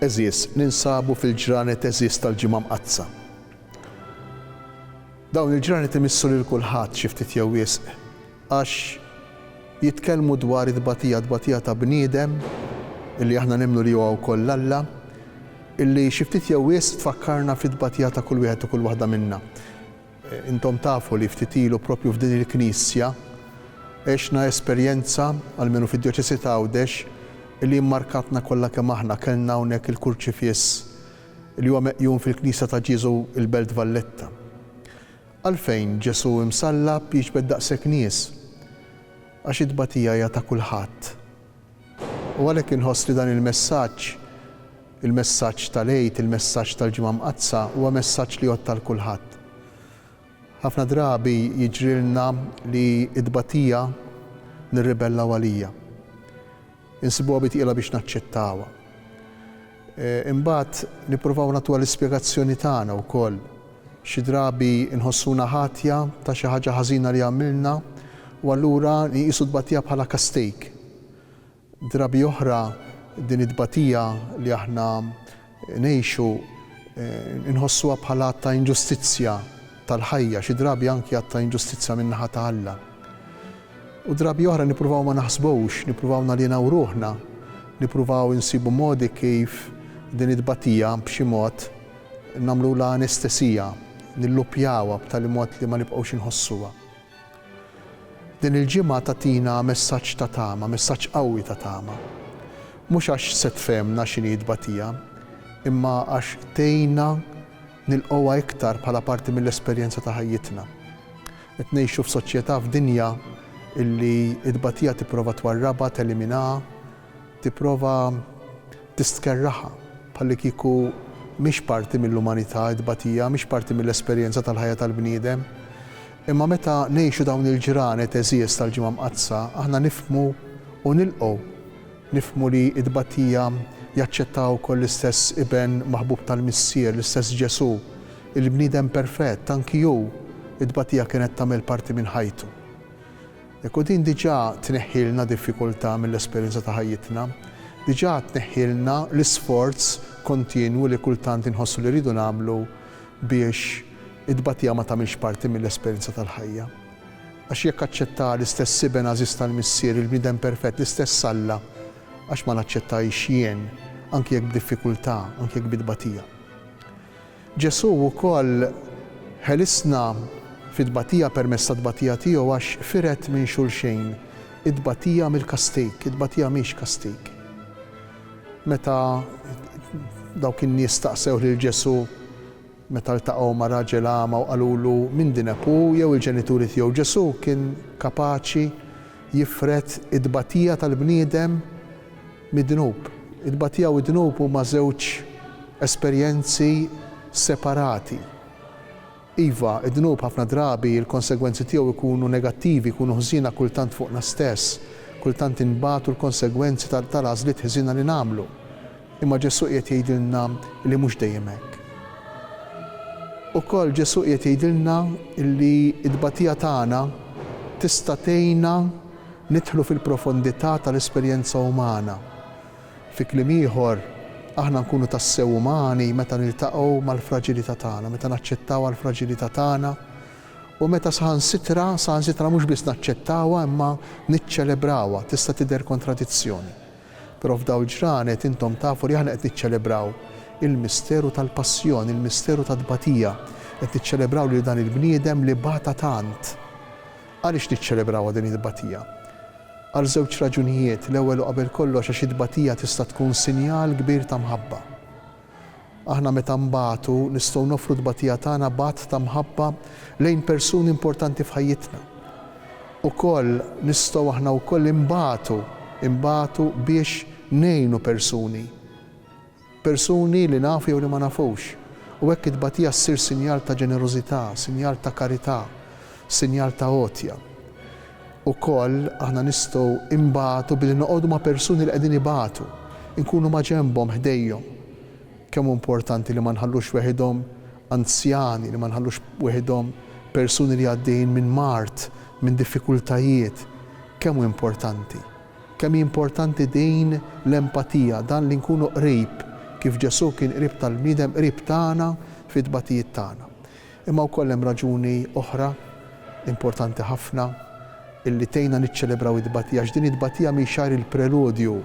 eżis, ninsabu fil-ġranet eżis tal-ġimgħa mqazza. Dawn il-ġranet imissu lil kulħadd xi ftit jew wisq għax jitkellmu dwar id-tbatija ta' bniedem illi aħna nemnu li huwa wkoll Alla, illi xi ftit jew wisq tfakkarna fit-tbatija ta' kull wieħed u kull waħda minnha. Intom tafu li ftit ilu proprju f'din il-Knisja għexna esperjenza għalmenu fid-Djoċesi ta' Għawdex illi mmarkatna kollha kemm aħna kellna hawnhekk il-kurċifiss li huwa meqjum fil-Knisja ta' Ġiesu il-Belt Valletta. Għalfejn Ġesu imsallab jiġbed daqshekk nies għax id-tbatija hija ta' kulħadd. U għalhekk inħoss li dan il-messaġġ tal-Għid, il-messaġġ tal-Ġimgħa Mqazza huwa messaġġ li jgħod tal-kulħadd. Ħafna drabi jiġrilna li id-tbatija nirribellaw għalija. Insibuha bitqiela biex naċċettawha. Imbagħad nippruvaw nagħtuha l-ispjegazzjoni tagħna wkoll. Xi drabi nħossuna ħatja ta' xi ħaġa ħażina li għamilna u allura nqisu d-tbatija bħala kastejk. Drabi oħra din id-tbatija li aħna ngħixu nħossuha bħala ta' inġustizzja tal-ħajja, xi drabi anki ta' inġustizzja min-naħa ta' Alla. U drabi oħra nippruvaw ma naħsbux, nippruvaw nalienaw ruħna, nippruvaw insibu modi kif din id-tbatija b'xi mod nagħmluha anestesija, nillupjawha b'tali mod li ma nibqgħux inħossuha. Din il-ġimgħa tagħtina messaġġ ta' tama, messaġġ qawwi ta' tama. Mhux għax se tfehmna x'inhi d-tbatija, imma għax tgħinna nilqgħuha iktar bħala parti mill-esperjenza ta' ħajjitna. Qed ngħixu f'soċjetà f'dinja illi id-tbatija tipprova twarrabha, teliminaha, tipprova tistkerraħha bħalli kieku mhix parti mill-umanità id-tbatija, mhix parti mill-esperjenza tal-ħajja tal-bniedem. Imma meta ngħixu dawn il-ġranet eżies tal-Ġimgħa Mqazza, aħna nifhmu u nifhmu li id-tbatija jaċċettaw ukoll l-istess iben maħbub tal-Missier, l-istess Ġesu, il-bniedem perfett, anki hu id-tbatija kienet tagħmel parti minn ħajtu. Jekk din diġà tneħħilna diffikultà mill-esperjenza ta' ħajjitna, diġà tneħħilna l-isforz kontinwu li kultant inħossu li rridu nagħmlu biex id-tbatija ma tagħmilx parti mill-esperjenza tal-ħajja. Għax jekk aċċetta l-istess iben għażiż tal-Missier, il-bniedem perfett, l-istess Alla, għax ma naċċettajx jien, anki jekk b'diffikultà, anki jekk bit-tbatija. Ġesu wkoll ħelisna fit-tbatija permezz tat-tbatija tiegħu għax firet minn xulxejn id-tbatija mill-kastejk, id-tbatija mhix kastejk. Meta dawk in-nies staqsew lil Ġesu meta ltaqgħu ma' raġel għama u qalulu min din apu jew il-ġenituri tiegħu, Ġesu kien kapaċi jifret id-tbatija tal-bniedem mid-dnub. Id-tbatija u d-dnub huma żewġ esperjenzi separati. Iva, id-dnub ħafna drabi il-konsegwenzi tiegħu jkunu negattivi, jkunu ħżiena kultant fuqna stess, kultant inbagħtu l-konsegwenzi tal-għażliet ħżiena li nagħmlu. Imma Ġesu qiegħed jgħidilna li mhux dejjem hekk. Ukoll Ġesu qiegħed jgħidilna li d-tbatija tagħna tista' tgħinna nidħlu fil-profondità tal-esperjenza umana. Fi kliem ieħor, aħna nkunu tassew umani meta niltaqgħu mal-fraġilità tagħna, meta naċċettaw għall-fraġilità tagħna u meta saħansitra mhux biss naċċettawha imma niċċelebrawha, tista' tidher kontradizzjoni. Però f'dawn il-ġranet intom tafu li aħna qed niċċelebraw il-misteru tal-passjoni, il-misteru tat-tbatija, qed niċċelebraw lil dan il-bniedem li bata tant. Għaliex niċċelebrawha din il-tbatija? Għal żewġ raġunijiet, l-ewwel u qabel kollox għax id-tbatija tista' tkun sinjal kbir ta' mħabba. Aħna meta nbagħtu nistgħu nofru d-tbatija tagħna bagħt ta' mħabba lejn persuni importanti f'ħajjitna. Ukoll nistgħu aħna wkoll imbagħtu biex ngħinu persuni li nafu jew li ma nafux. U hekk id-tbatija ssir sinjal ta' ġenerożità, sinjal ta' karità, sinjal ta' għotja. Ukoll aħna nistgħu imbagħtu billi noqogħdu ma' persuni li qegħdin ibagħtu, inkunu ma' ġenbhom ħdejhom. Kemm importanti li ma nħallux weħidhom anzjani, li ma nħallux weħidhom persuni li għaddejjin minn mart, minn diffikultajiet. Kemm importanti. Kemm importanti din l-empatija, dan li nkunu qrib kif Ġesu kien qrib tal-bniedem qrib tagħna fit-tbatijiet tagħna. Imma wkoll hemm raġuni oħra importanti ħafna illi tgħinna niċċelebraw id-tbatija għax din id-tbatija mhix il-preludju,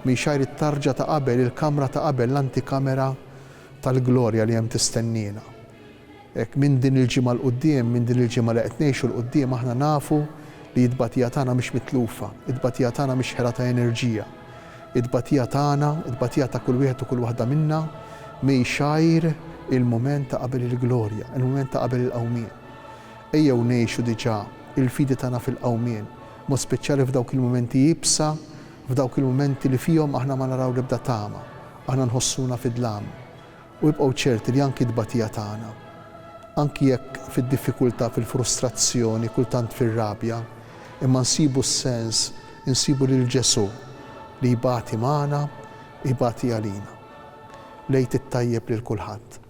mhix it-tarġa ta' qabel, il-kamra ta' qabel, l-antikamera tal-glorja li hemm tistennina. Hekk minn din il-ġimgħa l-qudiem, minn din il-ġimgħa li qed ngħixu l-qudiem aħna nafu li d-tbatija tagħna mhix mitlufa, id-tbatija tagħna mhix ħera ta' enerġija. Id-tbatija tagħna, id-tbatija ta' kull wieħed u kull waħda minna mhix il-mument ta' qabel il-glorja, il-mument ta' qabel il-qawmien. Ejjew ngħixu diġà il-fidi tagħna fil-qawmien, mod speċjali f'dawk il-mumenti jibsa, f'dawk il-mumenti li fihom aħna ma naraw l-ebda tama, aħna nħossuna fid-dlam. U jibqgħu ċerti li anki d-tbatija tagħna, anki jekk fid-diffikultà, fil-frustrazzjoni, kultant fir-rabja, imma nsibu s-sens, nsibu lil Ġesu li jibati magħna, jibati għalina. Lejt it-tajjeb lil kulħadd.